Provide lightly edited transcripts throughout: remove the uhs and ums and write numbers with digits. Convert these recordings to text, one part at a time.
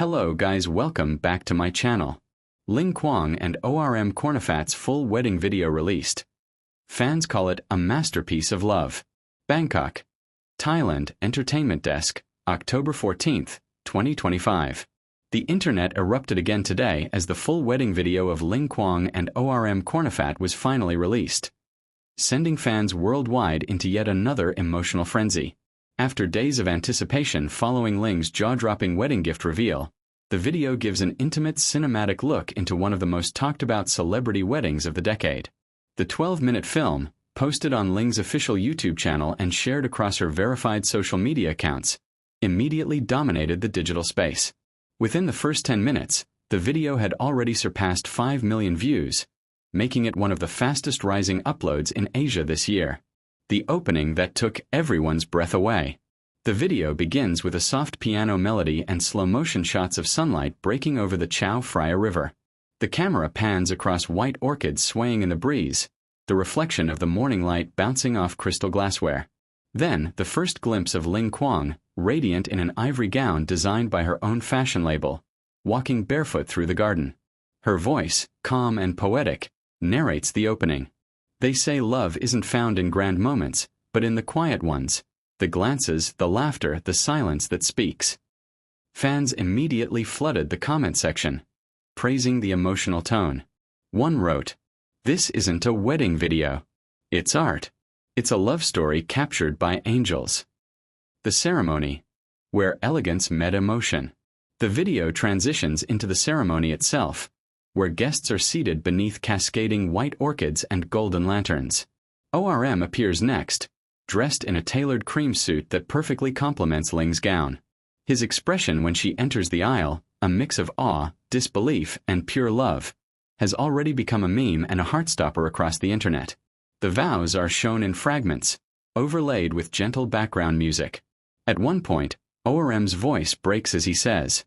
Hello guys, welcome back to my channel. Ling Kwong and Kornapphat's full wedding video released. Fans call it a masterpiece of love. Bangkok, Thailand Entertainment Desk, October 14th, 2025. The internet erupted again today as the full wedding video of Ling Kwong and Kornapphat was finally released, sending fans worldwide into yet another emotional frenzy. After days of anticipation following Ling's jaw-dropping wedding gift reveal, the video gives an intimate cinematic look into one of the most talked-about celebrity weddings of the decade. The 12-minute film, posted on Ling's official YouTube channel and shared across her verified social media accounts, immediately dominated the digital space. Within the first 10 minutes, the video had already surpassed 5 million views, making it one of the fastest-rising uploads in Asia this year. The opening that took everyone's breath away. The video begins with a soft piano melody and slow-motion shots of sunlight breaking over the Chao Phraya River. The camera pans across white orchids swaying in the breeze, the reflection of the morning light bouncing off crystal glassware. Then, the first glimpse of Ling Kwong, radiant in an ivory gown designed by her own fashion label, walking barefoot through the garden. Her voice, calm and poetic, narrates the opening. They say love isn't found in grand moments, but in the quiet ones, the glances, the laughter, the silence that speaks. Fans immediately flooded the comment section, praising the emotional tone. One wrote, "This isn't a wedding video. It's art. It's a love story captured by angels." The ceremony, where elegance met emotion. The video transitions into the ceremony itself, where guests are seated beneath cascading white orchids and golden lanterns. ORM appears next, dressed in a tailored cream suit that perfectly complements Ling's gown. His expression when she enters the aisle, a mix of awe, disbelief, and pure love, has already become a meme and a heartstopper across the internet. The vows are shown in fragments, overlaid with gentle background music. At one point, ORM's voice breaks as he says,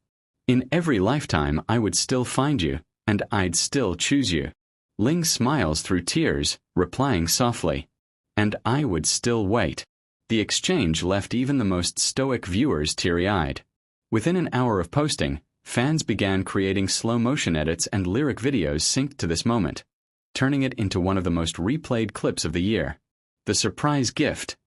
"In every lifetime I would still find you, and I'd still choose you." Ling smiles through tears, replying softly, "And I would still wait." The exchange left even the most stoic viewers teary-eyed. Within an hour of posting, fans began creating slow-motion edits and lyric videos synced to this moment, turning it into one of the most replayed clips of the year. The surprise gift,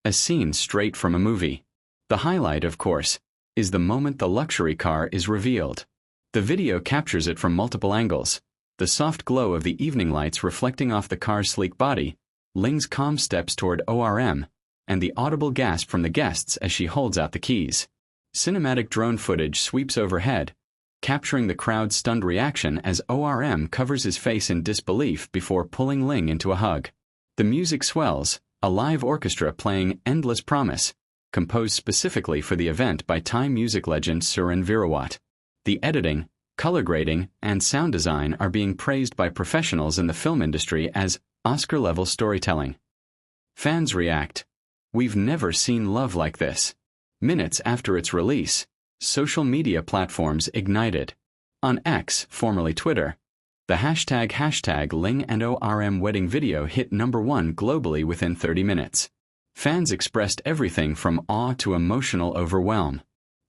a scene straight from a movie. The highlight, of course, is the moment the luxury car is revealed. The video captures it from multiple angles, the soft glow of the evening lights reflecting off the car's sleek body, Ling's calm steps toward ORM, and the audible gasp from the guests as she holds out the keys. Cinematic drone footage sweeps overhead, capturing the crowd's stunned reaction as ORM covers his face in disbelief before pulling Ling into a hug. The music swells, a live orchestra playing Endless Promise, composed specifically for the event by Thai music legend Surin Virawat. The editing, color grading, and sound design are being praised by professionals in the film industry as Oscar-level storytelling. Fans react, "We've never seen love like this." Minutes after its release, social media platforms ignited. On X, formerly Twitter, the hashtag Ling and ORM wedding video hit #1 globally within 30 minutes. Fans expressed everything from awe to emotional overwhelm.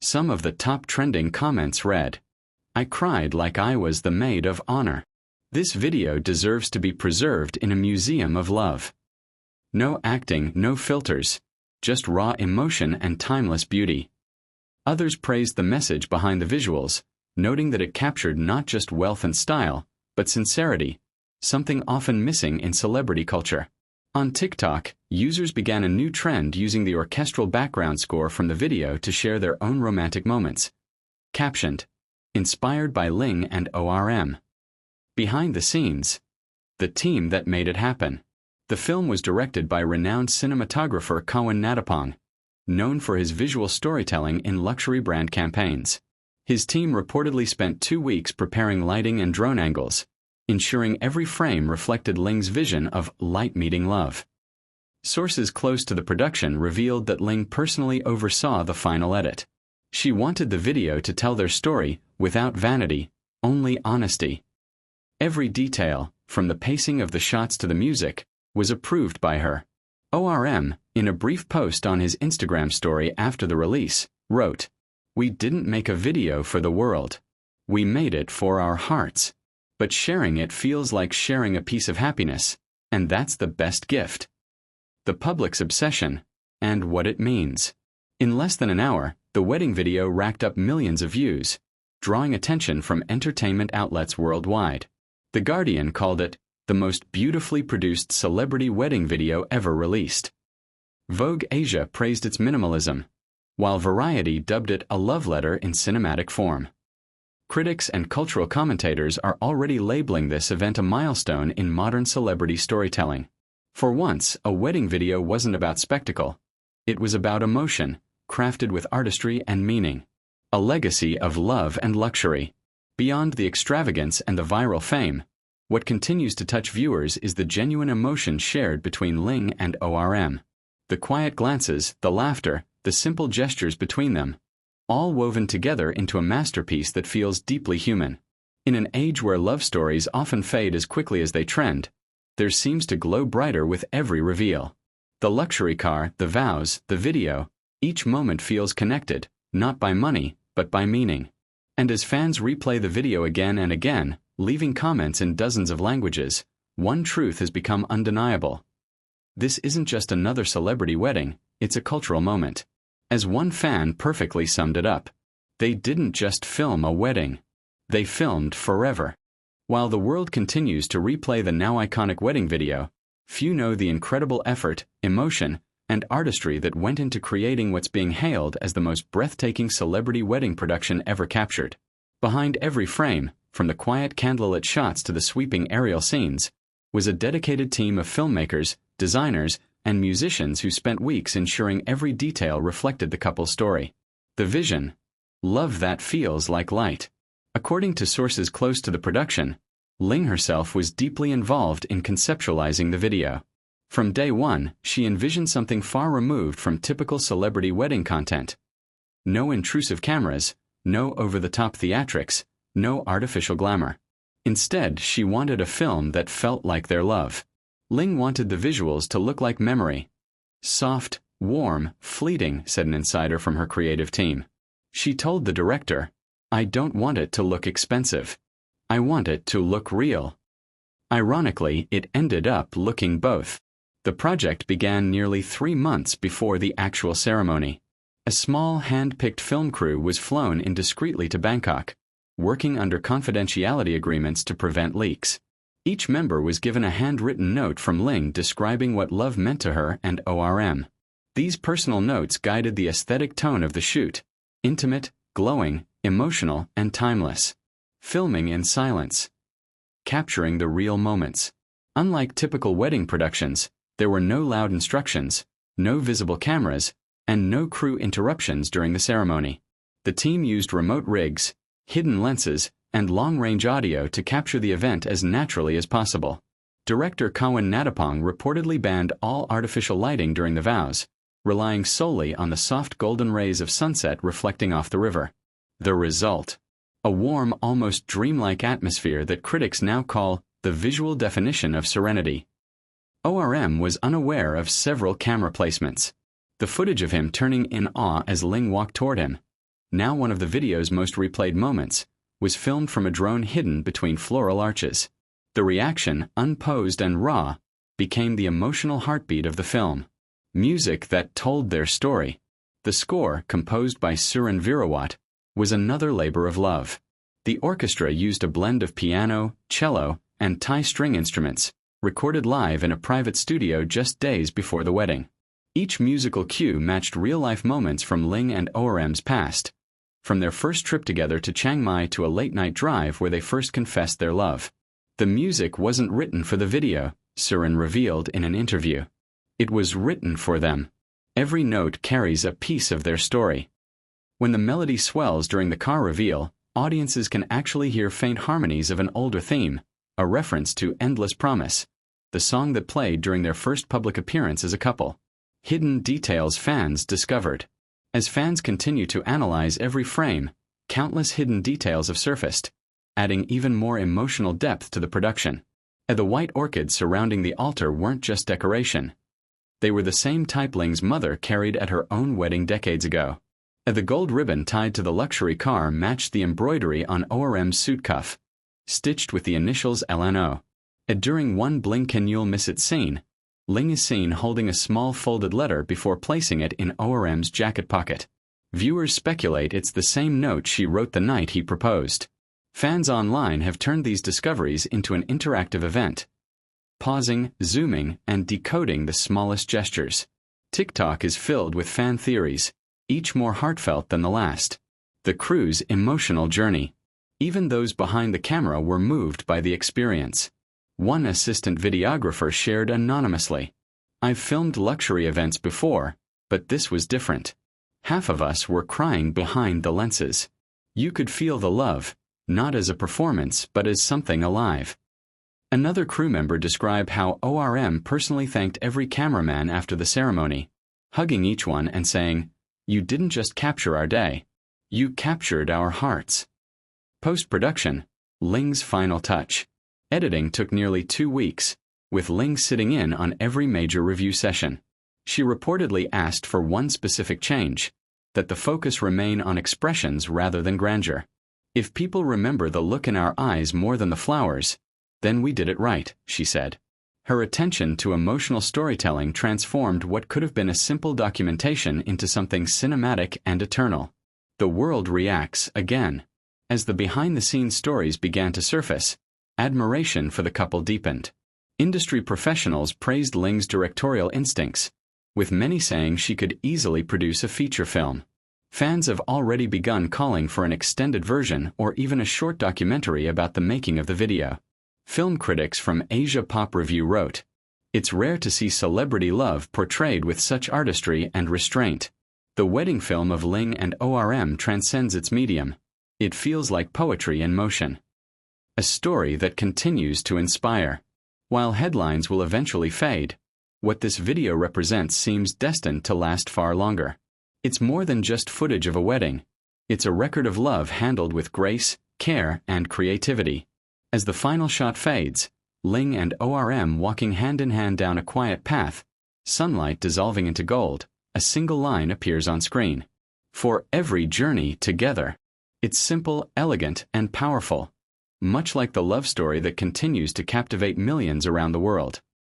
Some of the top trending comments read, "I cried like I was the maid of honor. This video deserves to be preserved in a museum of love." No acting, no filters, just raw emotion and timeless beauty. Others praised the message behind the visuals, noting that it captured not just wealth and style, but sincerity, something often missing in celebrity culture. On TikTok, users began a new trend using the orchestral background score from the video to share their own romantic moments. Captioned, "Inspired by Ling and ORM." Behind the scenes, the team that made it happen. The film was directed by renowned cinematographer Kornapphat, known for his visual storytelling in luxury brand campaigns. His team reportedly spent 2 weeks preparing lighting and drone angles, ensuring every frame reflected Ling's vision of light meeting love. Sources close to the production revealed that Ling personally oversaw the final edit. She wanted the video to tell their story without vanity, only honesty. Every detail, from the pacing of the shots to the music, was approved by her. ORM, in a brief post on his Instagram story after the release, wrote, We didn't make a video for the world. We made it for our hearts. But sharing it feels like sharing a piece of happiness, and that's the best gift. The public's obsession, and what it means. In less than an hour, the wedding video racked up millions of views, drawing attention from entertainment outlets worldwide. The Guardian called it the most beautifully produced celebrity wedding video ever released. Vogue Asia praised its minimalism, while Variety dubbed it a love letter in cinematic form. Critics and cultural commentators are already labeling this event a milestone in modern celebrity storytelling. For once, a wedding video wasn't about spectacle. It was about emotion, crafted with artistry and meaning. A legacy of love and luxury. Beyond the extravagance and the viral fame, what continues to touch viewers is the genuine emotion shared between Ling and ORM. The quiet glances, the laughter, the simple gestures between them, all woven together into a masterpiece that feels deeply human. In an age where love stories often fade as quickly as they trend, theirs seems to glow brighter with every reveal. The luxury car, the vows, the video, each moment feels connected, not by money, but by meaning. And as fans replay the video again and again, leaving comments in dozens of languages, one truth has become undeniable. This isn't just another celebrity wedding, it's a cultural moment. As one fan perfectly summed it up, they didn't just film a wedding. They filmed forever. While the world continues to replay the now iconic wedding video, few know the incredible effort, emotion, and artistry that went into creating what's being hailed as the most breathtaking celebrity wedding production ever captured. Behind every frame, from the quiet candlelit shots to the sweeping aerial scenes, was a dedicated team of filmmakers, designers, and musicians who spent weeks ensuring every detail reflected the couple's story. The vision, love that feels like light. According to sources close to the production, Ling herself was deeply involved in conceptualizing the video. From day one, she envisioned something far removed from typical celebrity wedding content. No intrusive cameras, no over-the-top theatrics, no artificial glamour. Instead, she wanted a film that felt like their love. Ling wanted the visuals to look like memory. Soft, warm, fleeting, said an insider from her creative team. She told the director, "I don't want it to look expensive. I want it to look real." Ironically, it ended up looking both. The project began nearly 3 months before the actual ceremony. A small, hand-picked film crew was flown indiscreetly to Bangkok, working under confidentiality agreements to prevent leaks. Each member was given a handwritten note from Ling describing what love meant to her and ORM. These personal notes guided the aesthetic tone of the shoot: intimate, glowing, emotional, and timeless. Filming in silence. Capturing the real moments. Unlike typical wedding productions, there were no loud instructions, no visible cameras, and no crew interruptions during the ceremony. The team used remote rigs, hidden lenses, and long-range audio to capture the event as naturally as possible. Director Kornapphat reportedly banned all artificial lighting during the vows, relying solely on the soft golden rays of sunset reflecting off the river. The result: a warm, almost dreamlike atmosphere that critics now call the visual definition of serenity. ORM was unaware of several camera placements. The footage of him turning in awe as Ling walked toward him, now one of the video's most replayed moments, was filmed from a drone hidden between floral arches. The reaction, unposed and raw, became the emotional heartbeat of the film. Music that told their story. The score, composed by Surin Virawat, was another labor of love. The orchestra used a blend of piano, cello, and Thai string instruments, recorded live in a private studio just days before the wedding. Each musical cue matched real-life moments from Ling and ORM's past, from their first trip together to Chiang Mai to a late-night drive where they first confessed their love. The music wasn't written for the video, Surin revealed in an interview. It was written for them. Every note carries a piece of their story. When the melody swells during the car reveal, audiences can actually hear faint harmonies of an older theme, a reference to Endless Promise, the song that played during their first public appearance as a couple. Hidden details fans discovered. As fans continue to analyze every frame, countless hidden details have surfaced, adding even more emotional depth to the production. And the white orchids surrounding the altar weren't just decoration. They were the same type Ling's mother carried at her own wedding decades ago. The gold ribbon tied to the luxury car matched the embroidery on ORM's suit cuff, stitched with the initials LNO. During one Blink Can You'll Miss It scene, Ling is seen holding a small folded letter before placing it in ORM's jacket pocket. Viewers speculate it's the same note she wrote the night he proposed. Fans online have turned these discoveries into an interactive event, pausing, zooming, and decoding the smallest gestures. TikTok is filled with fan theories, each more heartfelt than the last. The crew's emotional journey. Even those behind the camera were moved by the experience. One assistant videographer shared anonymously, "I've filmed luxury events before, but this was different. Half of us were crying behind the lenses. You could feel the love, not as a performance but as something alive." Another crew member described how ORM personally thanked every cameraman after the ceremony, hugging each one and saying, "You didn't just capture our day, you captured our hearts." Post-production, Ling's final touch. Editing took nearly 2 weeks, with Ling sitting in on every major review session. She reportedly asked for one specific change, that the focus remain on expressions rather than grandeur. "If people remember the look in our eyes more than the flowers, then we did it right," she said. Her attention to emotional storytelling transformed what could have been a simple documentation into something cinematic and eternal. The world reacts again. As the behind-the-scenes stories began to surface, admiration for the couple deepened. Industry professionals praised Ling's directorial instincts, with many saying she could easily produce a feature film. Fans have already begun calling for an extended version or even a short documentary about the making of the video. Film critics from Asia Pop Review wrote, "It's rare to see celebrity love portrayed with such artistry and restraint. The wedding film of Ling and ORM transcends its medium. It feels like poetry in motion." A story that continues to inspire. While headlines will eventually fade, what this video represents seems destined to last far longer. It's more than just footage of a wedding. It's a record of love handled with grace, care, and creativity. As the final shot fades, Ling and ORM walking hand in hand down a quiet path, sunlight dissolving into gold, a single line appears on screen. "For every journey together." It's simple, elegant, and powerful, much like the love story that continues to captivate millions around the world.